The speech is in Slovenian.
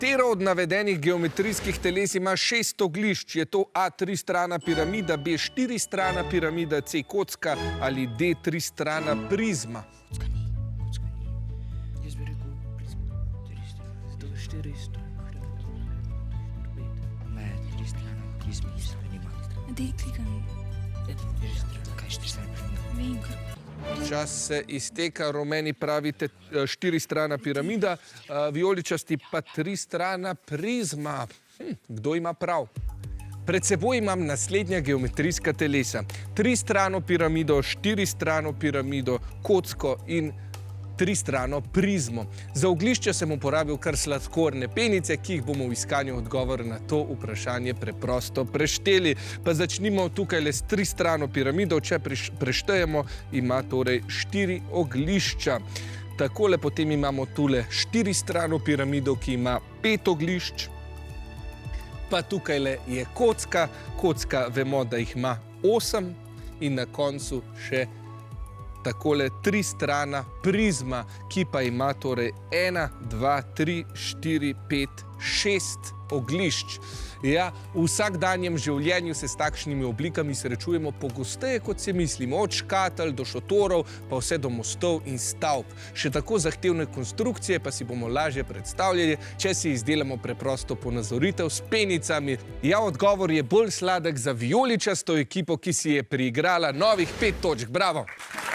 Katero od navedenih geometrijskih teles ima 6 oglišč? Je to A, 3-strana piramida, B, 4-strana piramida, C, kocka ali D, 3-strana prizma? Kocka ni. Jaz bi rekel prizma. 400. Ne, 3 strana prizma, nima. Dej, klikam. Kaj 4 strana piramida? Vem, kar... Čas se izteka, rumeni pravite 4-strana piramida, vijoličasti pa 3-strana prizma. Kdo ima prav? Pred seboj imam naslednja geometrijska telesa. 3-strano piramido, 4-strano piramido, kocko in 3-strano prizmo. Za oglišče sem uporabil kar sladkorne penice, ki jih bomo v iskanju odgovora na to vprašanje preprosto prešteli. Pa začnimo tukaj le s 3-strano piramido. Če preštejemo, ima torej 4 oglišča. Takole potem imamo tule 4-strano piramido, ki ima 5 oglišč. Pa tukajle je kocka. Kocka vemo, da jih ima 8 in na koncu še takole 3-strana prizma, ki pa ima torej 1, 2, 3, 4, 5, 6 oglišč. Ja, v vsakdanjem življenju se s takšnimi oblikami srečujemo pogosteje, kot se mislimo, od škatel do šotorov, pa vse do mostov in stavb. Še tako zahtevne konstrukcije pa si bomo lažje predstavljali, če si izdelamo preprosto ponazoritev s penicami. Ja, odgovor je bolj sladek za vijoličasto ekipo, ki si je priigrala novih 5 točk. Bravo!